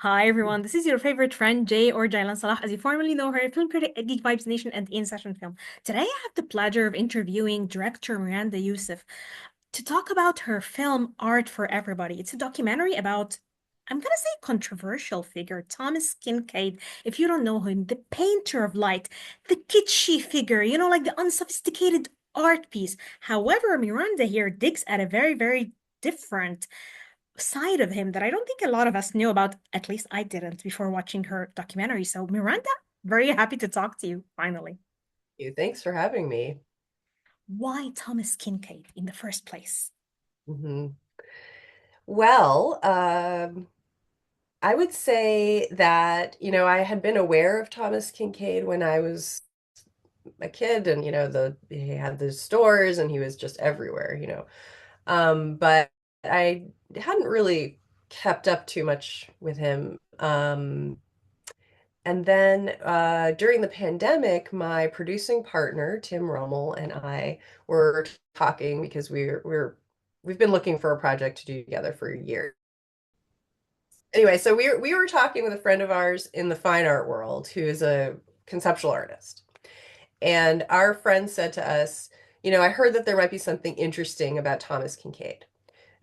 Hi everyone, this is your favorite friend Jay or Jaylan Salah, as you formerly know her, film critic at Geek Vibes Nation and In Session Film. Today I have the pleasure of interviewing director Miranda Yousef to talk about her film Art for Everybody. It's a documentary about, I'm gonna say, controversial figure Thomas Kinkade. If you don't know him, the painter of light, the kitschy figure, like the unsophisticated art piece. However, Miranda here digs at a very, very different side of him that I don't think a lot of us knew about. At least I didn't before watching her documentary. So, Miranda, very happy to talk to you finally. You. Thanks for having me. Why Thomas Kinkade in the first place? hmm Well, I would say that, I had been aware of Thomas Kinkade when I was a kid and, he had the stores and he was just everywhere. But I hadn't really kept up too much with him. And then during the pandemic, my producing partner, Tim Rommel, and I were talking because we've been looking for a project to do together for a year. Anyway, so we were talking with a friend of ours in the fine art world who is a conceptual artist. And our friend said to us, I heard that there might be something interesting about Thomas Kinkade.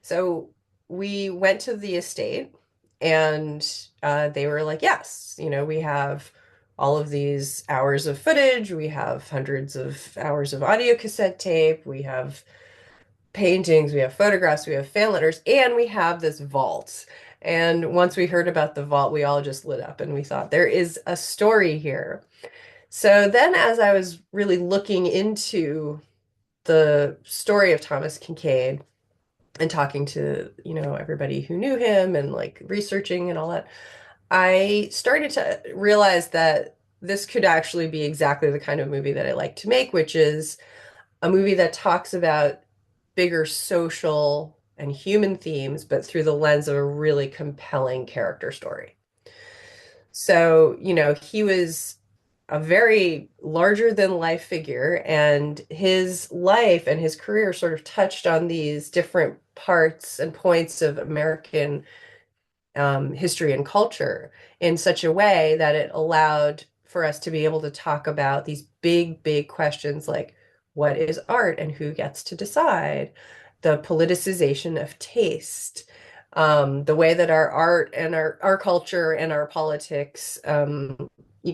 So we went to the estate and they were like, yes, we have all of these hours of footage. We have hundreds of hours of audio cassette tape. We have paintings, we have photographs, we have fan letters, and we have this vault. And once we heard about the vault, we all just lit up and we thought there is a story here. So then, as I was really looking into the story of Thomas Kinkade, and talking to, everybody who knew him and like researching and all that, I started to realize that this could actually be exactly the kind of movie that I like to make, which is a movie that talks about bigger social and human themes, but through the lens of a really compelling character story. So, he was a very larger than life figure, and his life and his career sort of touched on these different parts and points of American history and culture in such a way that it allowed for us to be able to talk about these big, big questions like what is art and who gets to decide, the politicization of taste, the way that our art and our culture and our politics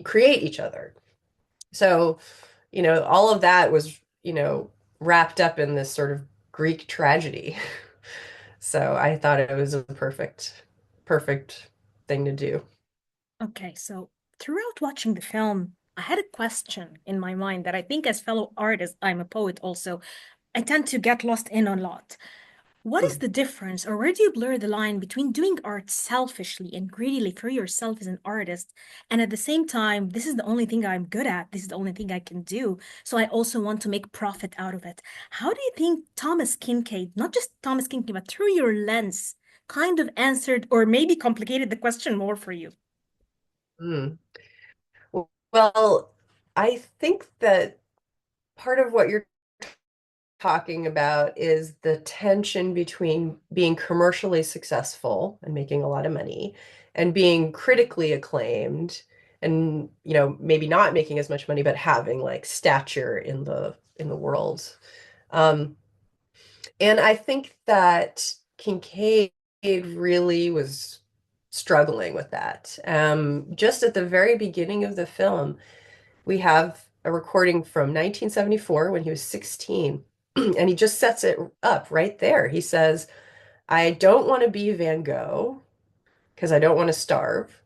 create each other. So, all of that was, wrapped up in this sort of Greek tragedy. So I thought it was a perfect thing to do. Okay, so throughout watching the film, I had a question in my mind that I think, as fellow artist, I'm a poet also, I tend to get lost in a lot. What is Hmm. the difference, or where do you blur the line between doing art selfishly and greedily for yourself as an artist, and at the same time, this is the only thing I'm good at, this is the only thing I can do, so I also want to make profit out of it? How do you think Thomas Kinkade, not just Thomas Kinkade, but through your lens, kind of answered or maybe complicated the question more for you? Hmm. Well, I think that part of what you're talking about is the tension between being commercially successful and making a lot of money and being critically acclaimed and, maybe not making as much money, but having like stature in the world. Um, And I think that Kincaid really was struggling with that. Just at the very beginning of the film, we have a recording from 1974 when he was 16, and he just sets it up right there. He says, I don't want to be Van Gogh because I don't want to starve,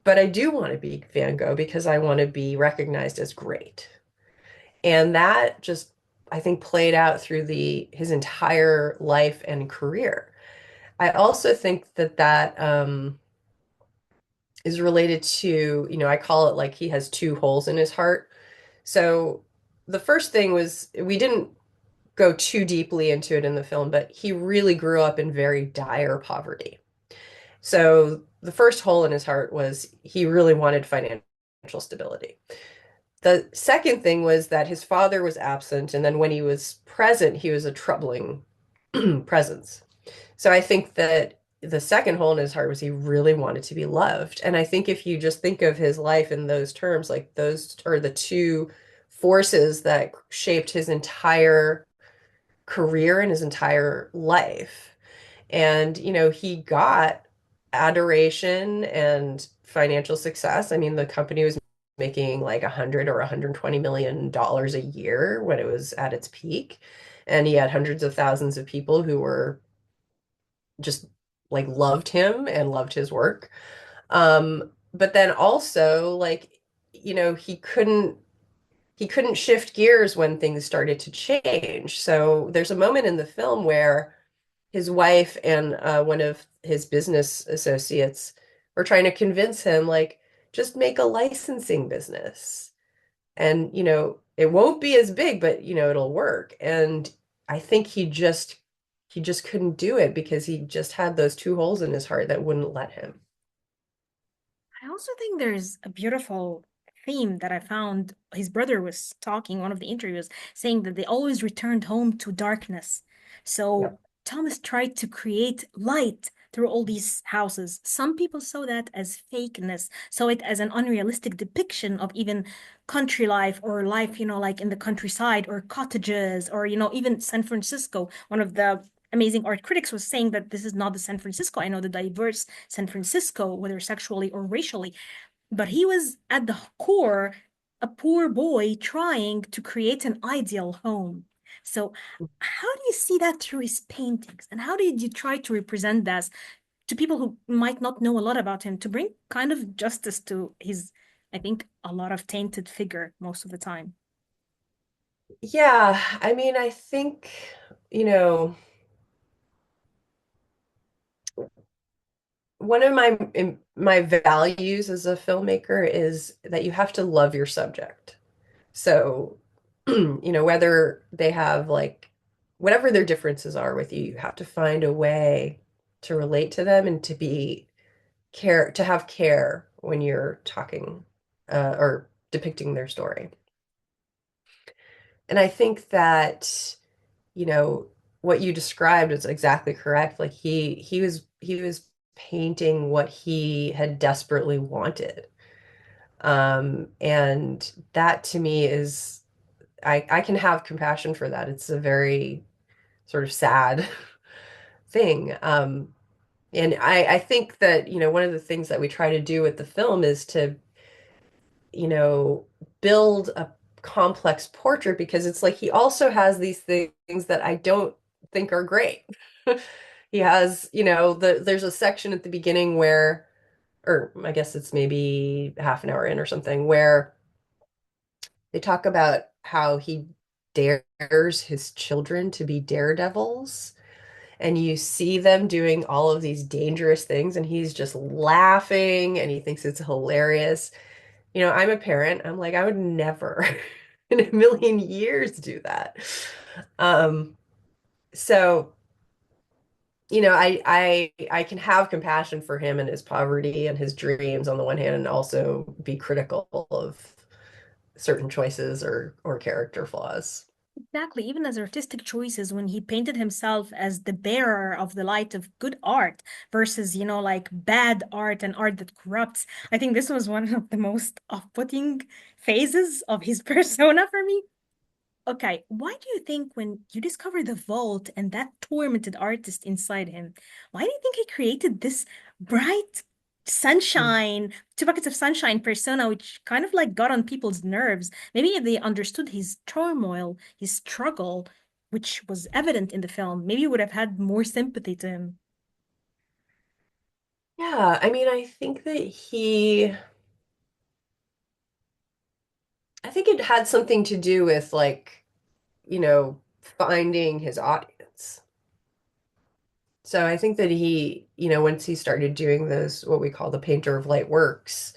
but I do want to be Van Gogh because I want to be recognized as great. And that just, I think, played out through the his entire life and career. I also think that is related to, I call it like he has two holes in his heart. So the first thing was we didn't go too deeply into it in the film, but he really grew up in very dire poverty. So the first hole in his heart was he really wanted financial stability. The second thing was that his father was absent, and then when he was present, he was a troubling presence. So I think that the second hole in his heart was he really wanted to be loved. And I think if you just think of his life in those terms, like those are the two forces that shaped his entire career and his entire life. And, he got adoration and financial success. I mean, the company was making like 100 or 120 million dollars a year when it was at its peak. And he had hundreds of thousands of people who were just like loved him and loved his work. But then also like, he couldn't shift gears when things started to change. So there's a moment in the film where his wife and one of his business associates were trying to convince him, like, just make a licensing business. And, it won't be as big, but, it'll work. And I think he just couldn't do it because he just had those two holes in his heart that wouldn't let him. I also think there's a beautiful theme that I found. His brother was talking one of the interviews, saying that they always returned home to darkness. Yeah. So Thomas tried to create light through all these houses. Some people saw that as fakeness, saw it as an unrealistic depiction of even country life or life, like in the countryside or cottages or, even San Francisco. One of the amazing art critics was saying that this is not the San Francisco. I know the diverse San Francisco, whether sexually or racially, but he was at the core a poor boy trying to create an ideal home. So, how do you see that through his paintings? And how did you try to represent that to people who might not know a lot about him to bring kind of justice to his, I think, a lot of tainted figure most of the time? Yeah, I mean, I think, you know, one of my values as a filmmaker is that you have to love your subject. So, whether they have like whatever their differences are with you, you have to find a way to relate to them and to have care when you're talking or depicting their story. And I think that, you know, what you described is exactly correct. Like he was painting what he had desperately wanted. And that to me is I can have compassion for that. It's a very sort of sad thing. And I think that, one of the things that we try to do with the film is to, you know, build a complex portrait because it's like he also has these things that I don't think are great. He has, there's a section at the beginning where, or I guess it's maybe half an hour in or something, where they talk about how he dares his children to be daredevils. And you see them doing all of these dangerous things, and he's just laughing and he thinks it's hilarious. I'm a parent. I'm like, I would never in a million years do that. Um, so, I can have compassion for him and his poverty and his dreams on the one hand, and also be critical of certain choices or character flaws. Exactly, even as artistic choices, when he painted himself as the bearer of the light of good art versus, like bad art and art that corrupts. I think this was one of the most off-putting phases of his persona for me. Okay, why do you think when you discover the vault and that tormented artist inside him, why do you think he created this bright sunshine, two buckets of sunshine persona, which kind of like got on people's nerves? Maybe if they understood his turmoil, his struggle, which was evident in the film, maybe you would have had more sympathy to him. Yeah, I mean, I think it had something to do with like, finding his audience. So I think that he, once he started doing those, what we call the painter of light works,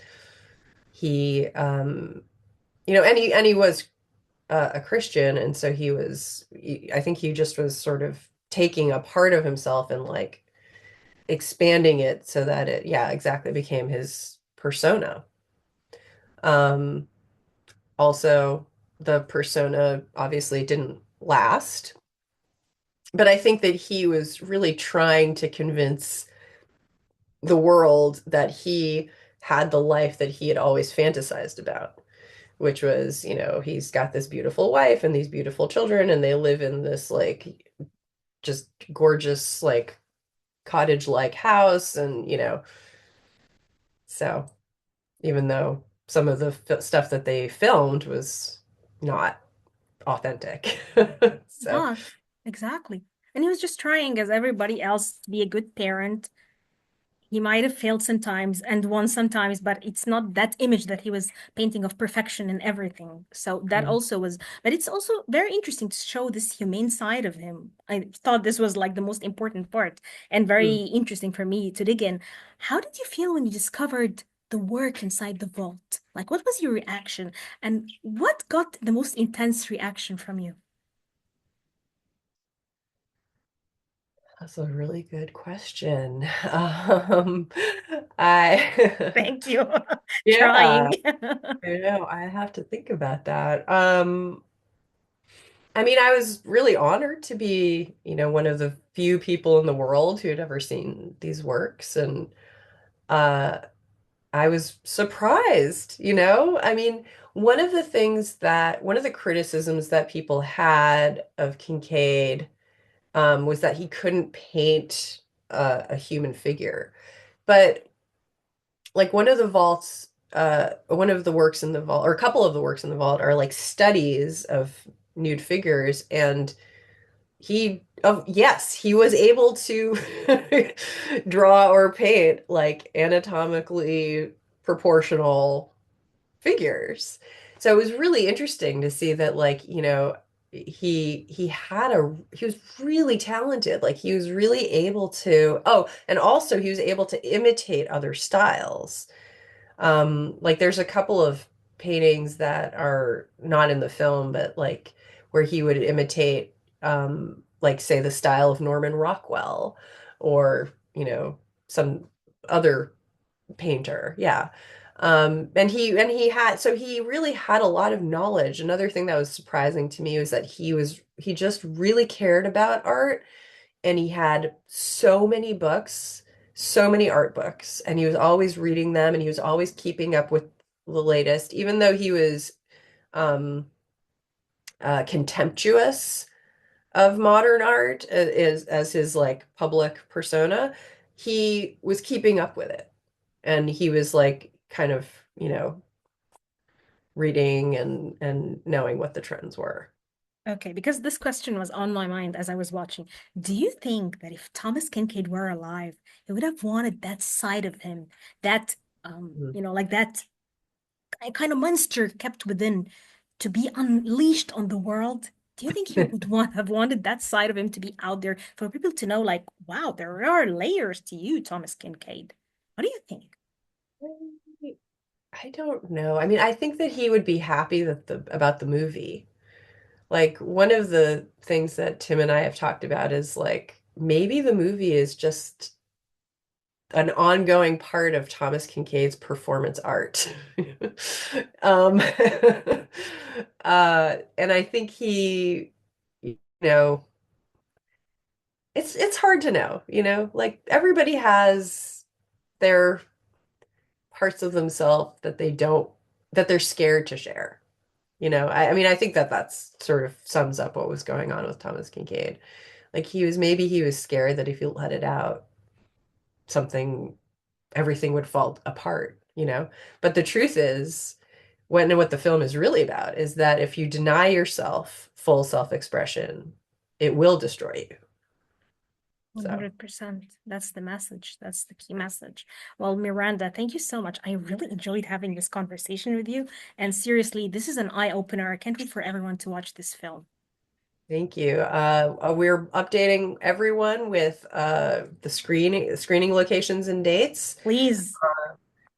he, and he was a Christian, and so I think he just was sort of taking a part of himself and like expanding it so that it, yeah, exactly became his persona. Um, Also, the persona obviously didn't last, but I think that he was really trying to convince the world that he had the life that he had always fantasized about, which was, he's got this beautiful wife and these beautiful children, and they live in this like just gorgeous like cottage-like house, and so even though some of the stuff that they filmed was not authentic. So, Not exactly. And he was just trying, as everybody else, to be a good parent. He might have failed sometimes and won sometimes, but it's not that image that he was painting of perfection and everything. So that mm, also was, but it's also very interesting to show this humane side of him. I thought this was like the most important part and very mm. interesting for me to dig in. How did you feel when you discovered the work inside the vault? Like, what was your reaction? And what got the most intense reaction from you? That's a really good question. I, Thank you. yeah, Trying. I have to think about that. I mean, I was really honored to be, one of the few people in the world who had ever seen these works, and uh, I was surprised, I mean, one of the criticisms that people had of Kincaid was that he couldn't paint a human figure. But like one of the works in the vault, or a couple of the works in the vault are like studies of nude figures, and yes, he was able to draw or paint like anatomically proportional figures. So it was really interesting to see that like, he was really talented. Like he was really able to, oh, and also he was able to imitate other styles. Like there's a couple of paintings that are not in the film, but like where he would imitate like say the style of Norman Rockwell, or, some other painter. Yeah. And he had, so he really had a lot of knowledge. Another thing that was surprising to me was that he just really cared about art, and he had so many books, so many art books, and he was always reading them, and he was always keeping up with the latest, even though he was um contemptuous of modern art as his like public persona. He was keeping up with it, and he was like kind of, you know, reading and knowing what the trends were. Okay, because this question was on my mind as I was watching. Do you think that if Thomas Kinkade were alive, he would have wanted that side of him, that Mhm. like that kind of monster kept within to be unleashed on the world? Do you think he would have wanted that side of him to be out there for people to know, like, wow, there are layers to you, Thomas Kinkade? What do you think? I don't know. I mean, I think that he would be happy that the about the movie. Like one of the things that Tim and I have talked about is like maybe the movie is just an ongoing part of Thomas Kincaid's performance art. Um, and I think you know, it's hard to know, like everybody has their parts of themselves that that they're scared to share. I mean, I think that that's sort of sums up what was going on with Thomas Kinkade. Like maybe he was scared that if he let it out, something, everything would fall apart, But the truth is, what the film is really about is that if you deny yourself full self-expression, it will destroy you. So 100%. That's the message. That's the key message. Well, Miranda, thank you so much. I really enjoyed having this conversation with you. And seriously, this is an eye-opener. I can't wait for everyone to watch this film. thank you. We're updating everyone with the screening locations and dates. Please.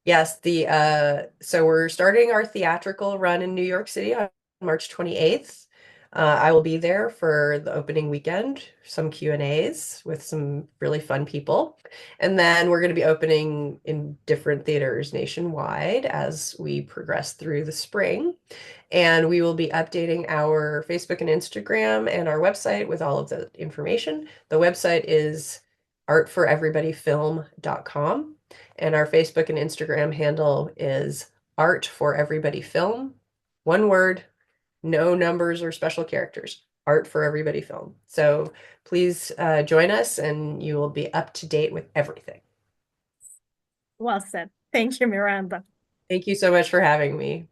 Yes, the so we're starting our theatrical run in New York City on March 28th. I will be there for the opening weekend, some Q&As with some really fun people. And then we're going to be opening in different theaters nationwide as we progress through the spring. And we will be updating our Facebook and Instagram and our website with all of the information. The website is artforeverybodyfilm.com. And our Facebook and Instagram handle is Art for Everybody Film. One word, no numbers or special characters. Art for Everybody Film. So please join us and you will be up to date with everything. Well said. Thank you, Miranda. Thank you so much for having me.